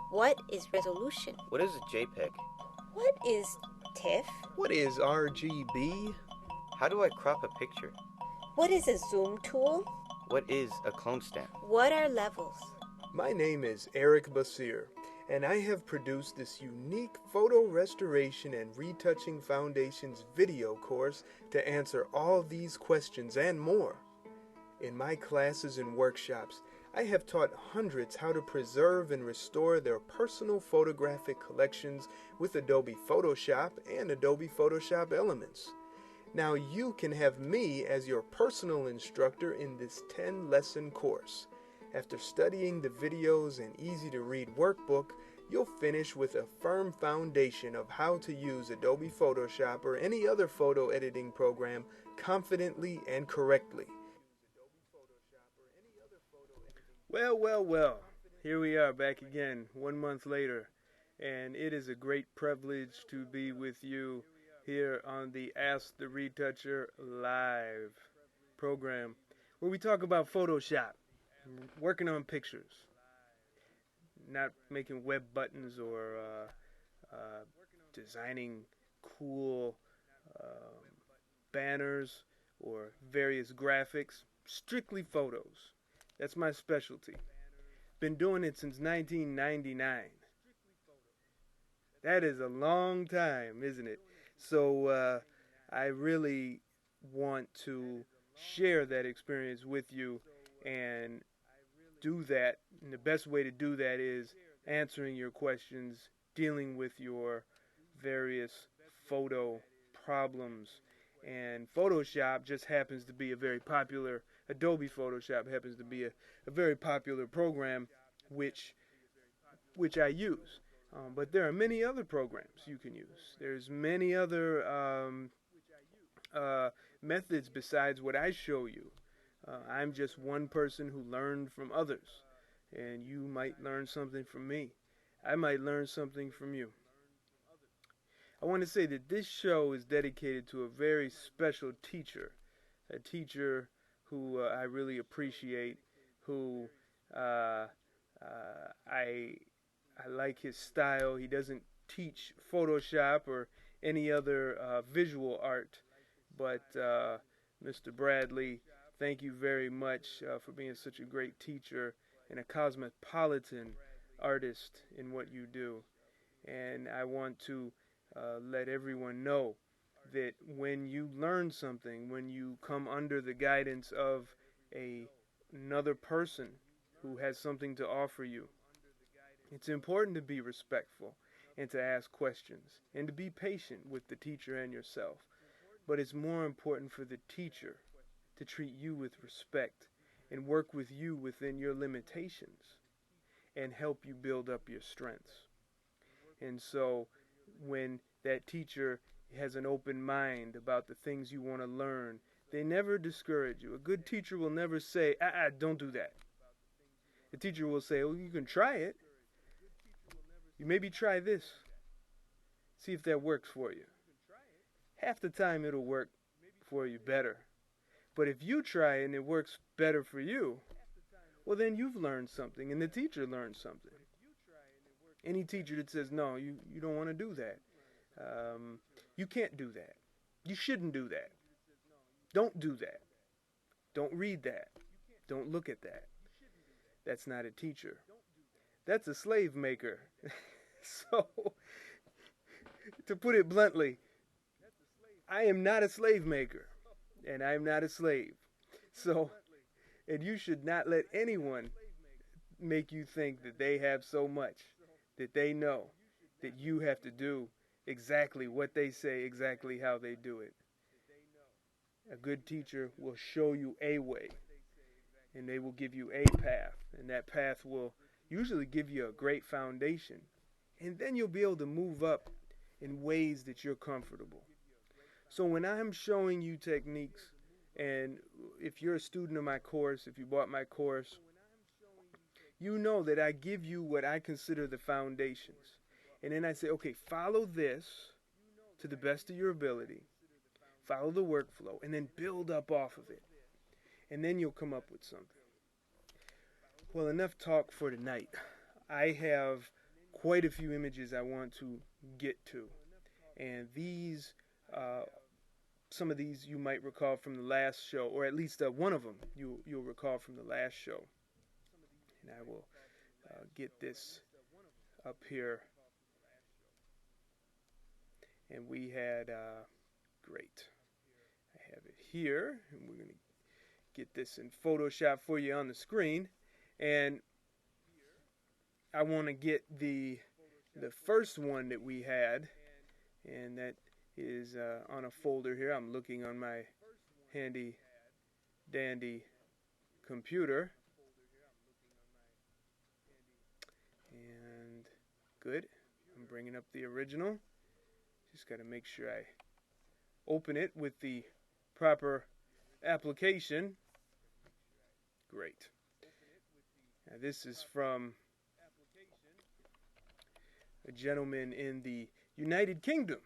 What is resolution? What is a JPEG? What is TIFF? What is RGB? How do I crop a picture? What is a zoom tool? What is a clone stamp? What are levels? My name is Eric Basir, and I have produced this unique photo restoration and retouching foundations video course to answer all these questions and more. In my classes and workshops, I have taught hundreds how to preserve and restore their personal photographic collections with Adobe Photoshop and Adobe Photoshop Elements. Now you can have me as your personal instructor in this 10-lesson course. After studying the videos and easy-to-read workbook, you'll finish with a firm foundation of how to use Adobe Photoshop or any other photo editing program confidently and correctly. Well, here we are back again 1 month later, and it is a great privilege to be with you here on the Ask the Retoucher live program, where we talk about Photoshop, working on pictures, not making web buttons or designing cool banners or various graphics, strictly photos. That's my specialty. Been doing it since 1999. That is a long time, isn't it? So I really want to share that experience with you and do that. And the best way to do that is answering your questions, dealing with your various photo problems. And Photoshop just happens to be a very popular, Adobe Photoshop happens to be a very popular program which I use. But there are many other programs you can use. There's many other methods besides what I show you. I'm just one person who learned from others, and you might learn something from me. I might learn something from you. I want to say that this show is dedicated to a very special teacher, a teacher who I really appreciate, who I like his style. He doesn't teach Photoshop or any other visual art, but Mr. Bradley, thank you very much for being such a great teacher and a cosmopolitan artist in what you do. And I want to let everyone know that when you learn something, when you come under the guidance of another person who has something to offer you, it's important to be respectful and to ask questions and to be patient with the teacher and yourself. But it's more important for the teacher to treat you with respect and work with you within your limitations and help you build up your strengths. And so when that teacher has an open mind about the things you want to learn, they never discourage you. A good teacher will never say, don't do that. The teacher will say, well, you can try it. You maybe try this. See if that works for you. Half the time it'll work for you better. But if you try it and it works better for you, well, then you've learned something and the teacher learned something. Any teacher that says, no, you don't want to do that. You can't do that. You shouldn't do that. Don't do that. Don't read that. Don't look at that. That's not a teacher. That's a slave maker. So, to put it bluntly, I am not a slave maker, and I am not a slave. So, and you should not let anyone make you think that they have so much, that they know that you have to do exactly what they say, exactly how they do it. A good teacher will show you a way, and they will give you a path, and that path will usually give you a great foundation, and then you'll be able to move up in ways that you're comfortable. So when I'm showing you techniques, and if you're a student of my course, if you bought my course, you know that I give you what I consider the foundations. And then I say, okay, follow this to the best of your ability. Follow the workflow, and then build up off of it. And then you'll come up with something. Well, enough talk for tonight. I have quite a few images I want to get to. And these, some of these you might recall from the last show, or at least one of them you'll recall from the last show. And I will get this up here. And we had, great. I have it here, and we're going to get this in Photoshop for you on the screen. And I want to get the first one that we had, and that is on a folder here. I'm looking on my handy dandy computer. And good. I'm bringing up the original. Just got to make sure I open it with the proper application. Great. Now this is from a gentleman in the United Kingdom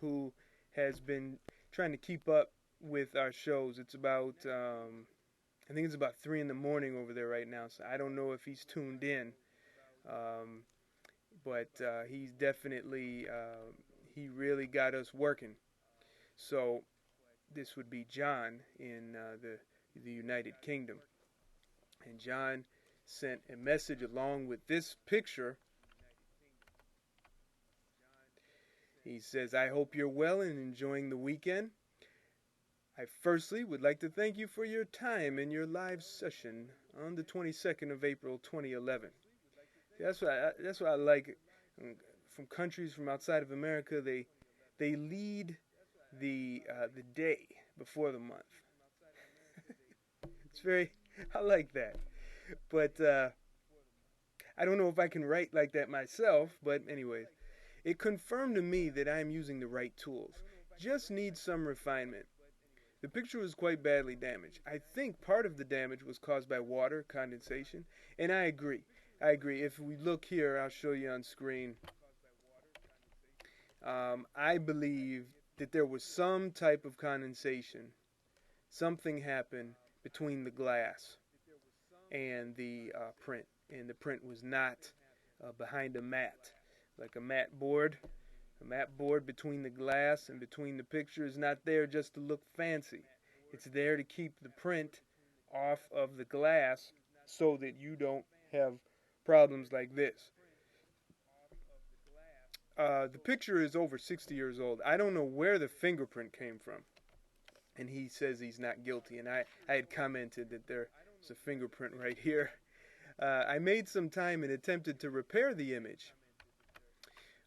who has been trying to keep up with our shows. It's about, I think it's about 3 in the morning over there right now, so I don't know if he's tuned in. But he's definitely, he really got us working. So this would be John in the United Kingdom. And John sent a message along with this picture. He says, I hope you're well and enjoying the weekend. I firstly would like to thank you for your time in your live session on the 22nd of April 2011. That's what I like from countries from outside of America. They lead the day before the month. It's very, I like that. But I don't know if I can write like that myself, but anyways, it confirmed to me that I'm using the right tools. Just need some refinement. The picture was quite badly damaged. I think part of the damage was caused by water condensation, and I agree. If we look here, I'll show you on screen. I believe that there was some type of condensation. Something happened between the glass and the print, and the print was not behind a mat, like a mat board. A mat board between the glass and between the picture is not there just to look fancy. It's there to keep the print off of the glass so that you don't have problems like this. The picture is over 60 years old. I don't know where the fingerprint came from. And he says he's not guilty. And I had commented that there's a fingerprint right here. I made some time and attempted to repair the image.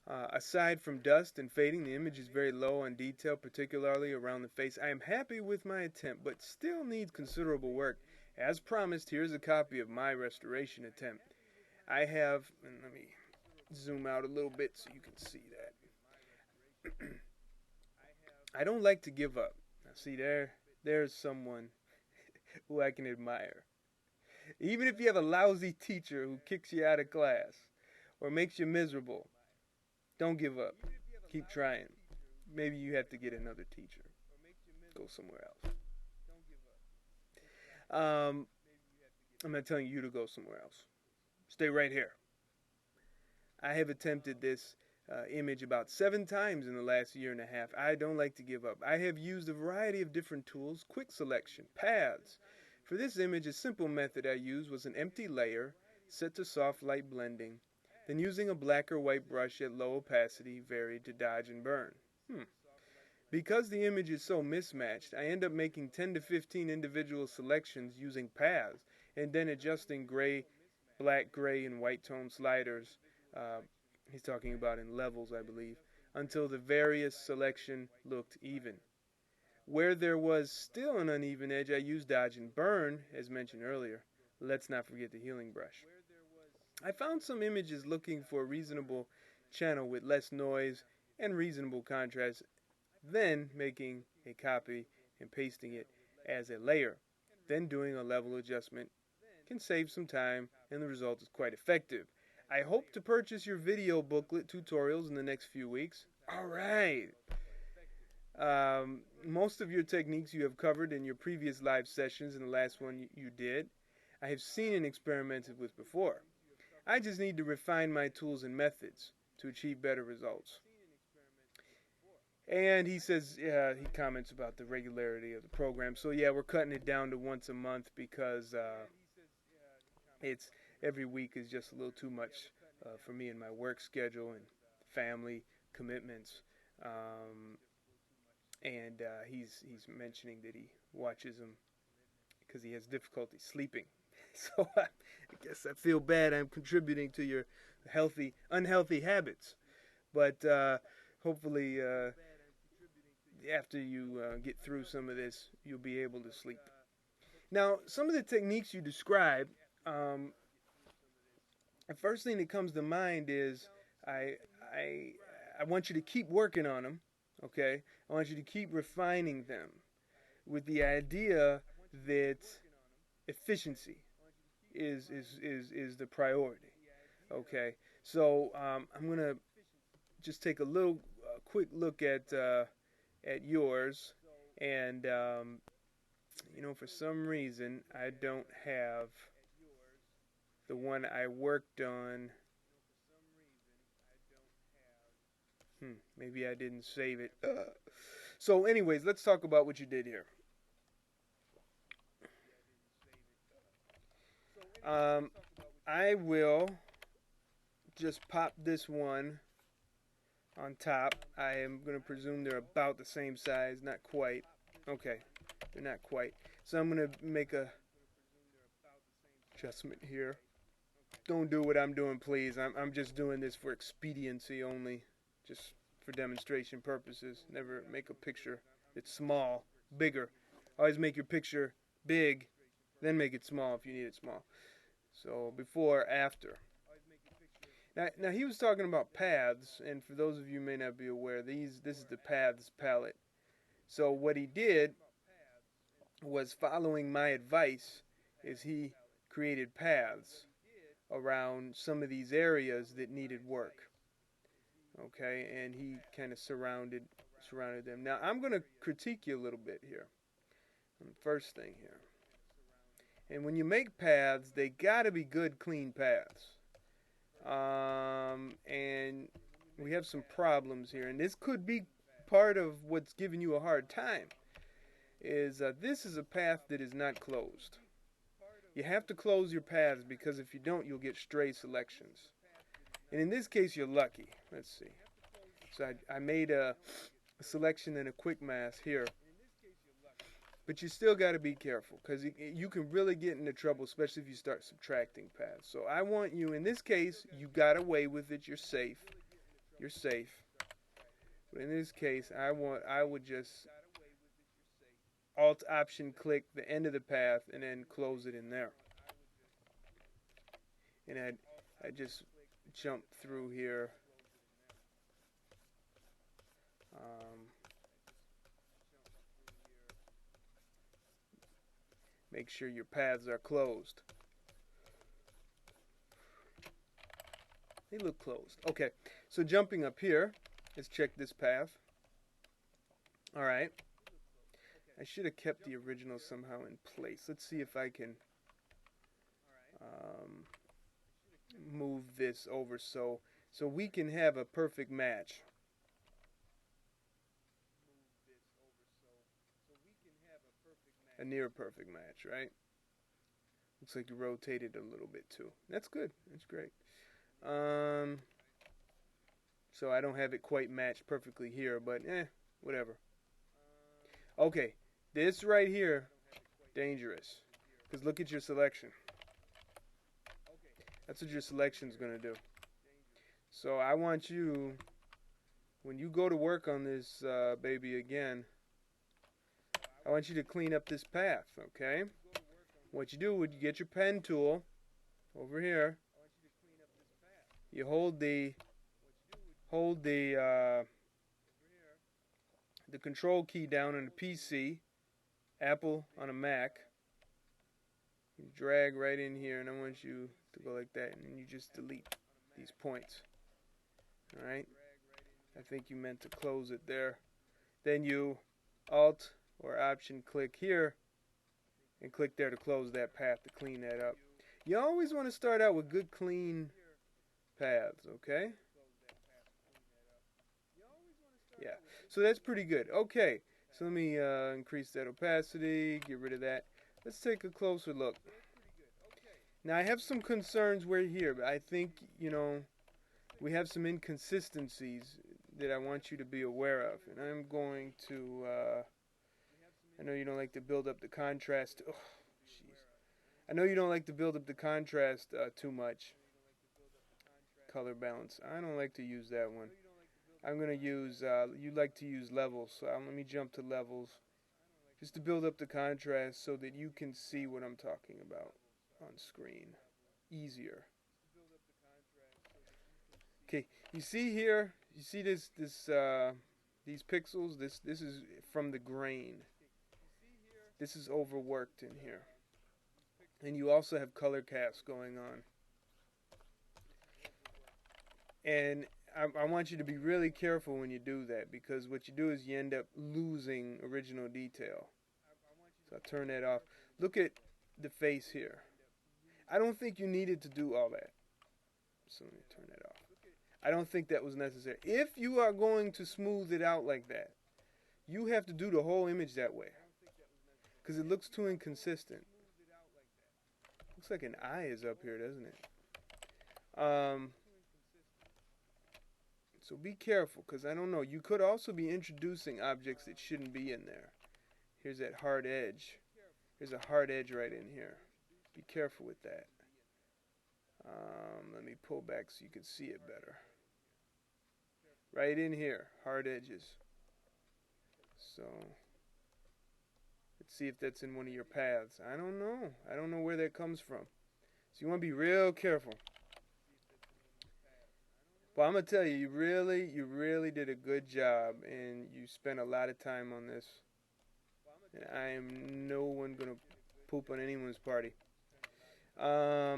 Aside from dust and fading, the image is very low on detail, particularly around the face. I am happy with my attempt, but still needs considerable work. As promised, here's a copy of my restoration attempt. I have, and let me zoom out a little bit so you can see that. I don't like to give up. Now see, there's someone who I can admire. Even if you have a lousy teacher who kicks you out of class or makes you miserable, don't give up. Keep trying. Maybe you have to get another teacher. Go somewhere else. I'm not telling you to go somewhere else. Stay right here. I have attempted this image about 7 times in the last year and a half. I don't like to give up. I have used a variety of different tools, quick selection, paths. For this image, a simple method I used was an empty layer set to soft light blending, then using a black or white brush at low opacity varied to dodge and burn. Because the image is so mismatched, I end up making 10 to 15 individual selections using paths and then adjusting gray, black, gray, and white tone sliders. He's talking about in levels, I believe, until the various selection looked even. Where there was still an uneven edge, I used dodge and burn, as mentioned earlier. Let's not forget the healing brush. I found some images looking for a reasonable channel with less noise and reasonable contrast, then making a copy and pasting it as a layer. Then doing a level adjustment can save some time, and the result is quite effective. I hope to purchase your video booklet tutorials in the next few weeks. All right. Most of your techniques you have covered in your previous live sessions and the last one you did, I have seen and experimented with before. I just need to refine my tools and methods to achieve better results. And he says, yeah, he comments about the regularity of the program. So yeah, we're cutting it down to once a month because it's every week is just a little too much for me and my work schedule and family commitments. And he's mentioning that he watches them because he has difficulty sleeping. So I guess I feel bad I'm contributing to your unhealthy habits. But hopefully after you get through some of this, you'll be able to sleep. Now, some of the techniques you describe, the first thing that comes to mind is I want you to keep working on them, okay? I want you to keep refining them with the idea that efficiency is the priority, okay? So I'm going to just take a little quick look at yours, and for some reason I don't have the one I worked on. Maybe I didn't save it. So anyways, let's talk about what you did here. I will just pop this one on top. I am going to presume they're about the same size. Not quite. Okay, they're not quite. So I'm going to make a adjustment here. Don't do what I'm doing, please. I'm just doing this for expediency only, just for demonstration purposes. Never make a picture that's small, bigger. Always make your picture big, then make it small if you need it small. So before, after. Now he was talking about paths, and for those of you who may not be aware, this is the paths palette. So what he did was, following my advice, is he created paths around some of these areas that needed work. Okay, and he kind of surrounded them. Now I'm going to critique you a little bit here. First thing here. And when you make paths, they got to be good, clean paths. And we have some problems here, and this could be part of what's giving you a hard time. This is a path that is not closed. You have to close your paths, because if you don't, you'll get stray selections. And in this case, you're lucky. Let's see. So I made a selection and a quick mask here. But you still got to be careful, because you can really get into trouble, especially if you start subtracting paths. So I want you, in this case, you got away with it. You're safe. You're safe. But in this case, I would just Alt-Option-click the end of the path and then close it in there. And I just jump through here. Make sure your paths are closed. They look closed. Okay, so jumping up here, let's check this path. Alright. I should have kept the original somehow in place. Let's see if I can move this over so we can have a perfect match. A near perfect match, right? Looks like you rotated a little bit too. That's good. That's great. So I don't have it quite matched perfectly here, but whatever. Okay, this right here, dangerous. Because look at your selection. That's what your selection's going to do. So I want you, when you go to work on this baby again, I want you to clean up this path, okay? What you do, you get your pen tool over here. You hold the control key down on the PC, Apple on a Mac. You drag right in here, and I want you to go like that, and then you just delete these points. All right? I think you meant to close it there. Then you Alt or Option click here and click there to close that path, to clean that up. You always want to start out with good, clean paths, okay? Yeah, so that's pretty good. Okay, so let me increase that opacity, get rid of that. Let's take a closer look. Now, I have some concerns where here, but I think, we have some inconsistencies that I want you to be aware of. And I'm going to, I know you don't like to build up the contrast. Oh, jeez. I know you don't like to build up the contrast too much. Color balance. I don't like to use that one. I'm going to use, you like to use levels. So let me jump to levels. Just to build up the contrast so that you can see what I'm talking about on screen. Easier. Okay, you see here, you see these pixels? This is from the grain. This is overworked in here. And you also have color cast going on. And I want you to be really careful when you do that, because what you do is you end up losing original detail. So I'll turn that off. Look at the face here. I don't think you needed to do all that. So let me turn that off. I don't think that was necessary. If you are going to smooth it out like that, you have to do the whole image that way, because it looks too inconsistent. Looks like an eye is up here, doesn't it? So be careful, because I don't know. You could also be introducing objects that shouldn't be in there. Here's that hard edge. There's a hard edge right in here. Be careful with that. Let me pull back so you can see it better. Right in here, hard edges. So let's see if that's in one of your paths. I don't know. I don't know where that comes from. So you want to be real careful. Well, I'm going to tell you, you really did a good job, and you spent a lot of time on this. And I am no one going to poop on anyone's party. I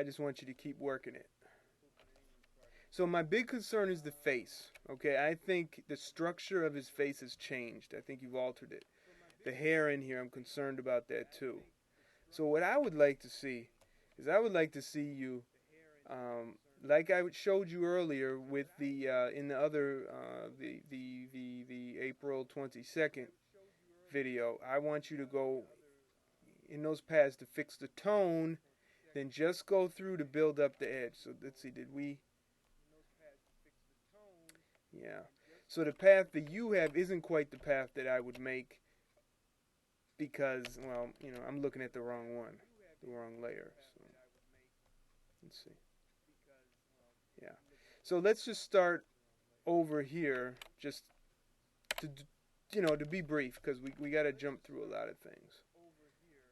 just want you to keep working it. So my big concern is the face. Okay, I think the structure of his face has changed. I think you've altered it. The hair in here, I'm concerned about that too. So what I would like to see is I would like to see you, like I showed you earlier with the in the other the April 22nd video. I want you to go in those paths to fix the tone, then just go through to build up the edge. So let's see, did we? Yeah. So the path that you have isn't quite the path that I would make, because, well, I'm looking at the wrong one, the wrong layer. So let's see. Yeah. So let's just start over here, just to to be brief, because we got to jump through a lot of things.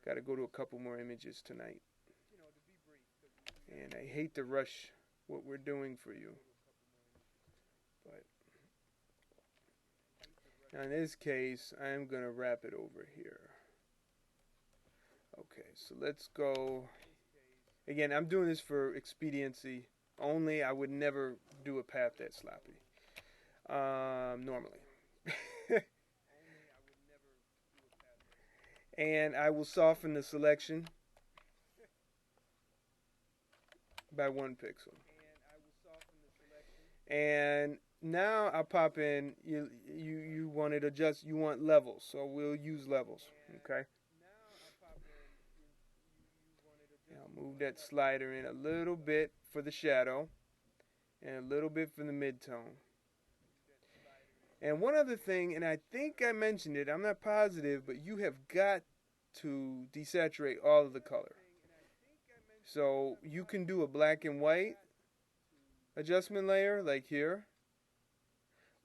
Got to go to a couple more images tonight. And I hate to rush what we're doing for you. But now in this case, I'm going to wrap it over here. Okay, so let's go. Again, I'm doing this for expediency only. I would never do a path that sloppy. Normally. And I will soften the selection by 1 pixel. And now I'll pop in, you want it adjust, you want levels, so we'll use levels, okay? I'll move that slider in a little bit for the shadow and a little bit for the midtone. And one other thing, and I think I mentioned it, I'm not positive, but you have got to desaturate all of the color. So you can do a black and white adjustment layer, like here,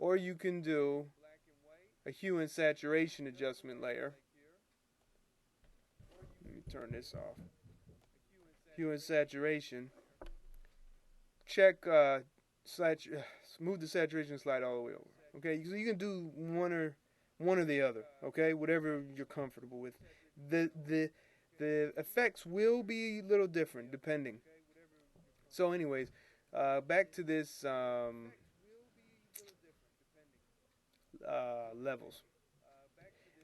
or you can do a hue and saturation adjustment layer. Let me turn this off. Hue and saturation. Check, move the saturation slide all the way over. Okay, so you can do one or the other. Okay, whatever you're comfortable with. The effects will be a little different depending. So, anyways, back to this levels.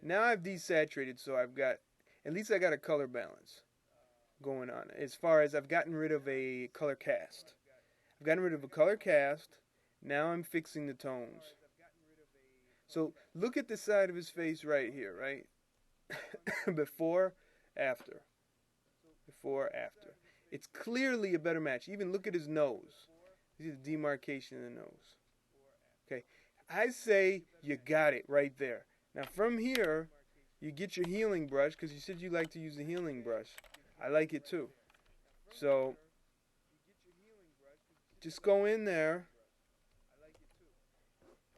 Now I've desaturated, so I've got, at least I got a color balance. going on. As far as I've gotten rid of a color cast. I've gotten rid of a color cast. Now I'm fixing the tones. So look at the side of his face right here, right? Before, after. Before, after. It's clearly a better match. Even look at his nose. See the demarcation in the nose. Okay. I say you got it right there. Now from here, you get your healing brush, because you said you like to use the healing brush. I like it too. So just go in there,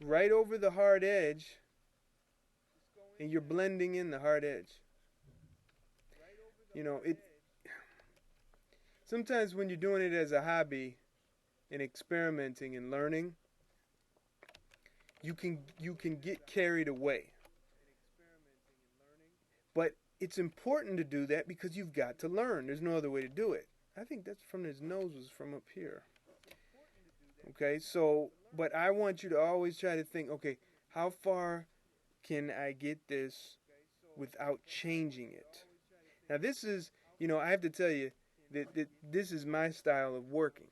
right over the hard edge, and you're blending in the hard edge. You know, sometimes when you're doing it as a hobby and experimenting and learning, you can get carried away. But it's important to do that because you've got to learn. There's no other way to do it. I think that's from his nose was from up here. Okay, so, but I want you to always try to think, okay, how far can I get this without changing it? Now this is, you know, I have to tell you that this is my style of working.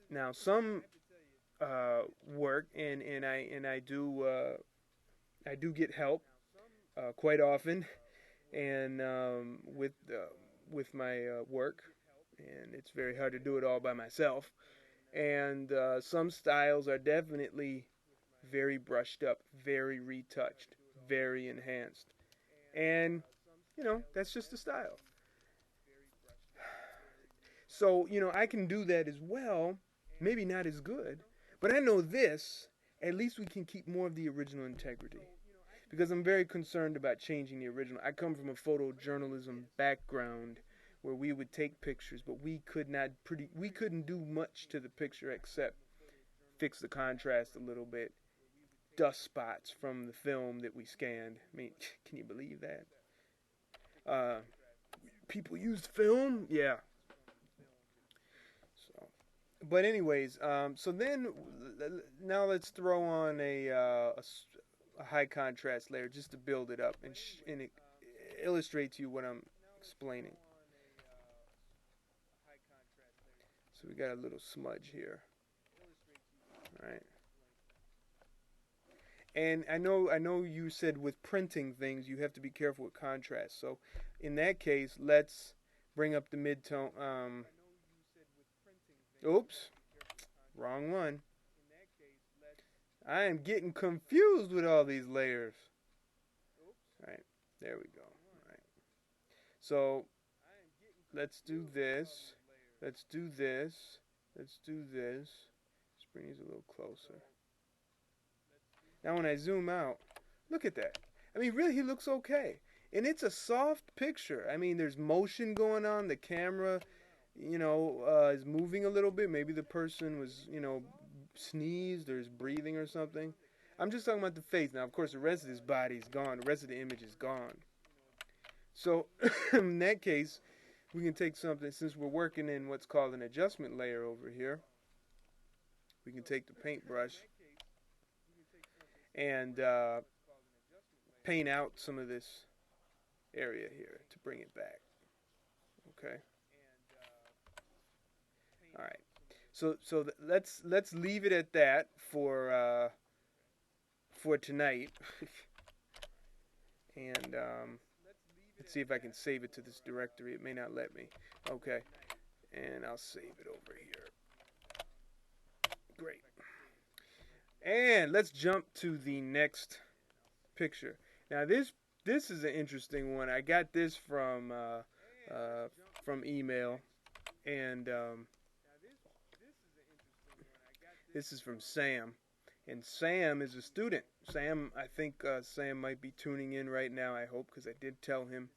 Now some work, and I do get help quite often, and with my work, and it's very hard to do it all by myself. And some styles are definitely very brushed up, very retouched, very enhanced, and you know, that's just the style. So you know, I can do that as well, maybe not as good, but I know this, at least we can keep more of the original integrity. Because I'm very concerned about changing the original. I come from a photojournalism background where we would take pictures, but we couldn't do much to the picture except fix the contrast a little bit, dust spots from the film that we scanned. I mean, can you believe that? People used film? Yeah. So, but anyways, so then now let's throw on a high contrast layer just to build it up and illustrate to you what I'm explaining. So we got a little smudge here. All right. And I know you said with printing things you have to be careful with contrast. So in that case, let's bring up the mid-tone. Oops. Wrong one. I am getting confused with all these layers. All right. There we go. All right. So let's do this. Let's do this. Let's do this. Let's bring these a little closer. Now when I zoom out, look at that. I mean, really, he looks okay. And it's a soft picture. I mean, there's motion going on. The camera, you know, is moving a little bit. Maybe the person was, you know, sneezed or is breathing or something. I'm just talking about the face. Now, of course, the rest of his body is gone. The rest of the image is gone. So, in that case, we can take something, since we're working in what's called an adjustment layer over here, we can take the paintbrush and paint out some of this area here to bring it back. Okay. All right. So let's leave it at that for tonight. And let's see if I can save it to this directory. It may not let me. Okay. And I'll save it over here. Great. And let's jump to the next picture. Now this is an interesting one. I got this from email, and this is from Sam, and Sam is a student. Sam, I think Sam might be tuning in right now. I hope, because I did tell him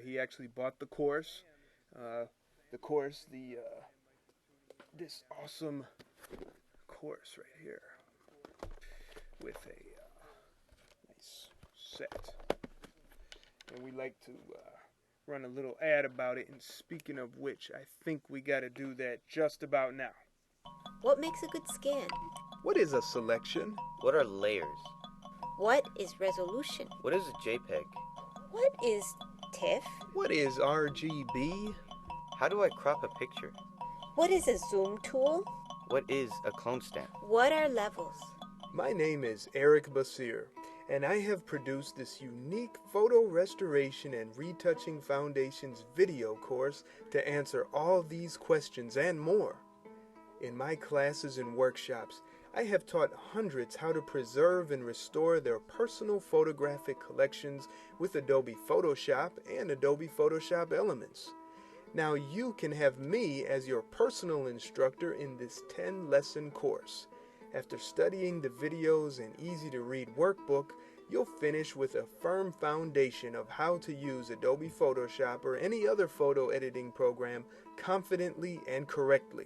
he actually bought the course. This awesome course right here with a nice set. And we like to run a little ad about it. And speaking of which, I think we got to do that just about now. What makes a good scan? What is a selection? What are layers? What is resolution? What is a JPEG? What is TIFF? What is RGB? How do I crop a picture? What is a zoom tool? What is a clone stamp? What are levels? My name is Eric Basir, and I have produced this unique photo restoration and retouching foundations video course to answer all these questions and more. In my classes and workshops, I have taught hundreds how to preserve and restore their personal photographic collections with Adobe Photoshop and Adobe Photoshop Elements. Now you can have me as your personal instructor in this 10-lesson course. After studying the videos and easy-to-read workbook, you'll finish with a firm foundation of how to use Adobe Photoshop or any other photo editing program confidently and correctly.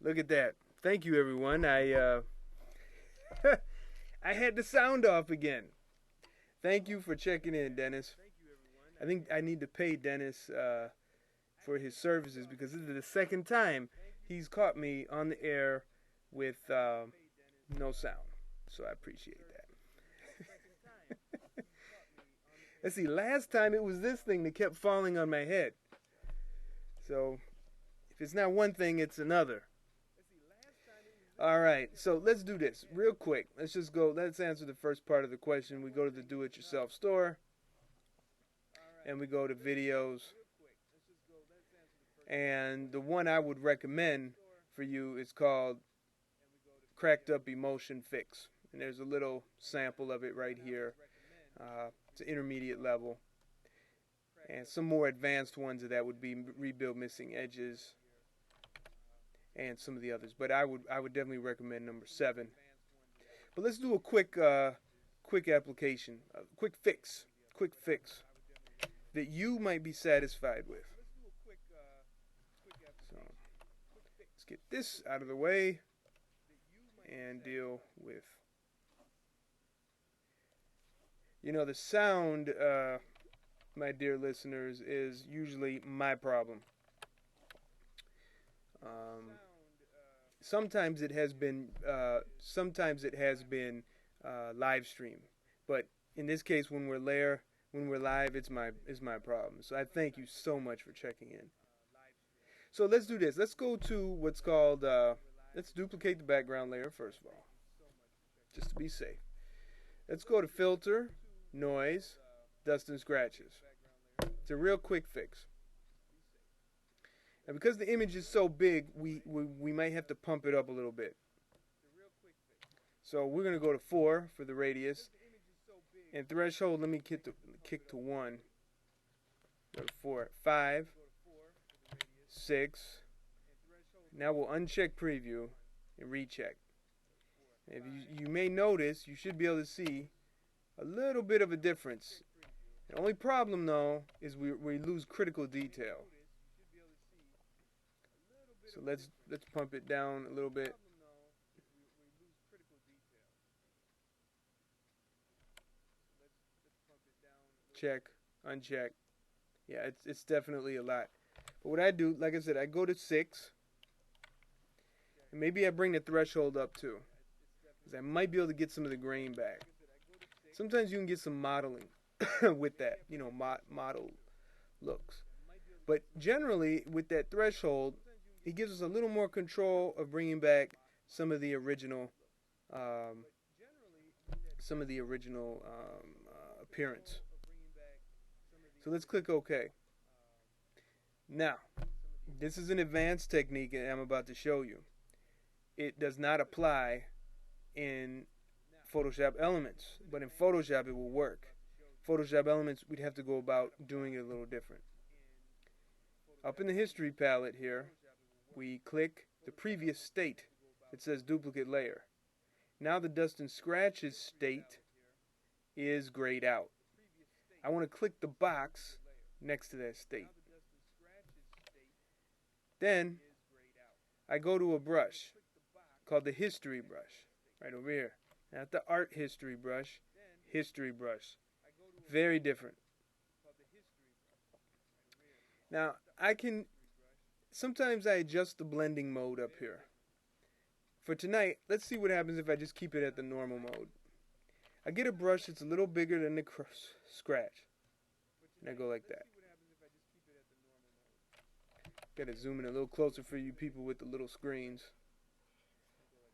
Look at that. Thank you, everyone. I had the sound off again. Thank you for checking in, Dennis. I think I need to pay Dennis for his services because this is the second time he's caught me on the air with no sound. So I appreciate that. Let's see, last time it was this thing that kept falling on my head. So if it's not one thing, it's another. All right, so let's do this real quick. Let's answer the first part of the question. We go to the do-it-yourself store, and we go to videos. And the one I would recommend for you is called Cracked Up Emotion Fix. And there's a little sample of it right here. It's an intermediate level. And some more advanced ones of that would be Rebuild Missing Edges and some of the others. But I would definitely recommend number 7. But let's do a quick application, quick fix. that you might be satisfied with. So let's get this out of the way and deal with, the sound, my dear listeners, is usually my problem. Sometimes it has been live stream, but in this case, when we're live, it's my problem. So I thank you so much for checking in. So let's do this. Let's go to what's called. Let's duplicate the background layer first of all, just to be safe. Let's go to Filter, Noise, Dust and Scratches. It's a real quick fix. And because the image is so big, we might have to pump it up a little bit. So we're going to go to 4 for the radius. And threshold, let me kick to 1. Go to 4. 5. 6. Now we'll uncheck preview and recheck. And if you may notice, you should be able to see a little bit of a difference. The only problem, though, is we lose critical detail. So let's pump it down a little bit. Check, uncheck. Yeah, it's definitely a lot. But what I do, like I said, I go to 6. And maybe I bring the threshold up too, because I might be able to get some of the grain back. Sometimes you can get some modeling with that, model looks. But generally, with that threshold, it gives us a little more control of bringing back some of the original appearance. So let's click OK. Now, this is an advanced technique that I'm about to show you. It does not apply in Photoshop Elements, but in Photoshop it will work. Photoshop Elements, we'd have to go about doing it a little different. Up in the History palette here, we click the previous state. It says Duplicate Layer. Now the Dust and Scratches state is grayed out. I want to click the box next to that state. Then I go to a brush called the History brush, right over here. Not the Art History brush, History brush. Very different. Now, sometimes I adjust the blending mode up here. For tonight, let's see what happens if I just keep it at the normal mode. I get a brush that's a little bigger than the scratch. And I go like that. Gotta zoom in a little closer for you people with the little screens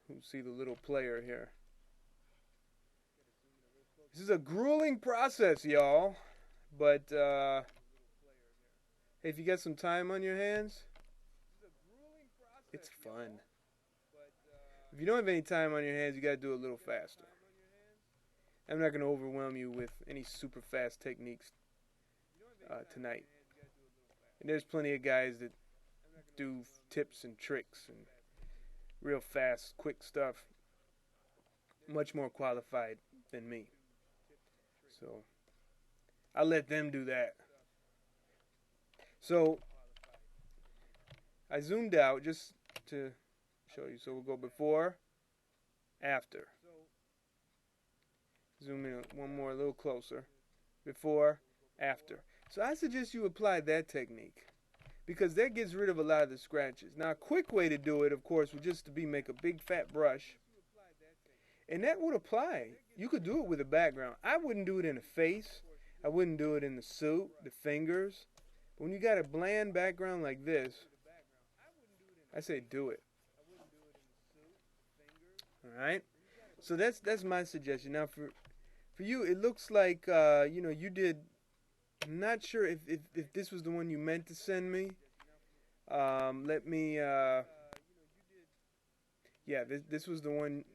who see the little player here. This is a grueling process, y'all. But hey, if you got some time on your hands, it's fun. If you don't have any time on your hands, you gotta do it a little faster. I'm not gonna overwhelm you with any super fast techniques tonight. And there's plenty of guys that do tips and tricks and real fast, quick stuff, much more qualified than me. So I'll let them do that. So I zoomed out just to show you. So we'll go before, after. Zoom in one more, a little closer. Before, after. So I suggest you apply that technique, because that gets rid of a lot of the scratches. Now, a quick way to do it, of course, would just be make a big fat brush, and that would apply. You could do it with a background. I wouldn't do it in the face. I wouldn't do it in the suit, the fingers. But when you got a bland background like this, I say do it. All right. So that's my suggestion. Now, for you, it looks like you did. I'm not sure if this was the one you meant to send me. Let me. Yeah, this was the one.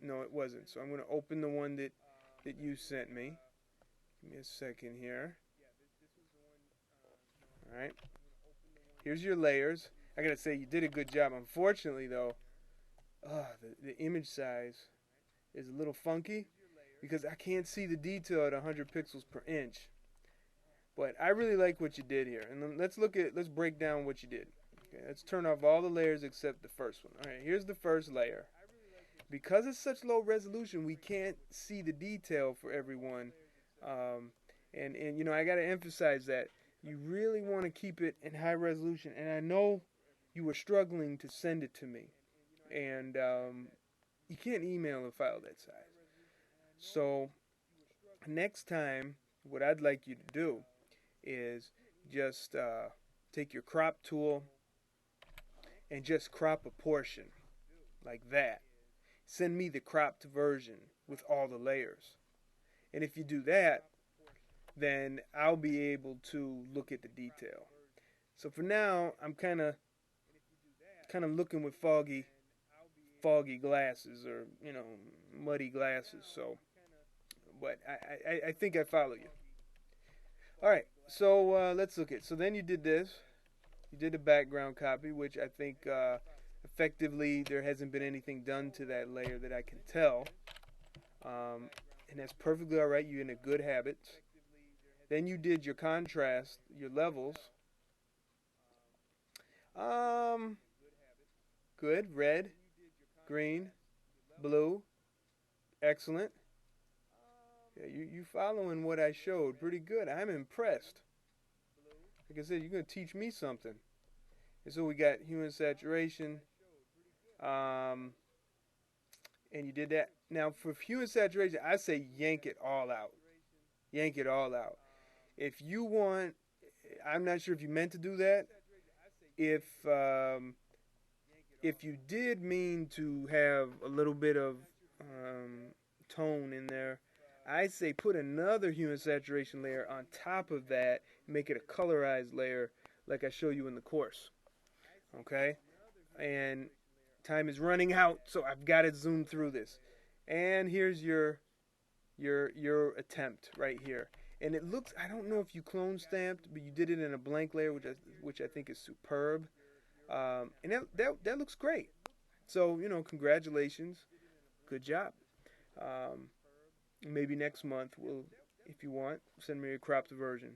No, it wasn't. So I'm going to open the one that you sent me. Give me a second here. All right. Here's your layers. I gotta say, you did a good job. Unfortunately, though, the image size is a little funky because I can't see the detail at 100 pixels per inch. But I really like what you did here. And then let's break down what you did. Okay, let's turn off all the layers except the first one. All right, here's the first layer. Because it's such low resolution, we can't see the detail for everyone. And you know, I got to emphasize that you really want to keep it in high resolution. And I know you were struggling to send it to me. And you can't email a file that size. So next time, what I'd like you to do is just take your crop tool and just crop a portion like that. Send me the cropped version with all the layers. And if you do that, then I'll be able to look at the detail. So for now, I'm kind of looking with foggy glasses, or you know, muddy glasses. So, but I think I follow you. All right, so let's look at. So then you did this. You did a background copy, which I think effectively there hasn't been anything done to that layer that I can tell, and that's perfectly all right. You're in a good habit. Then you did your contrast, your levels. Good. Red, green, blue. Excellent. Yeah, you following what I showed pretty good. I'm impressed. Like I said, you're going to teach me something. And so we got hue and saturation. And you did that. Now for hue and saturation, I say yank it all out. Yank it all out. If you want, I'm not sure if you meant to do that. If you did mean to have a little bit of tone in there, I say put another hue and saturation layer on top of that, make it a colorized layer like I show you in the course. Okay? And time is running out, so I've got to zoom through this. And here's your attempt right here. And it looks, I don't know if you clone stamped, but you did it in a blank layer, which I think is superb. And that looks great. So, you know, congratulations. Good job. Maybe next month, if you want, send me a cropped version.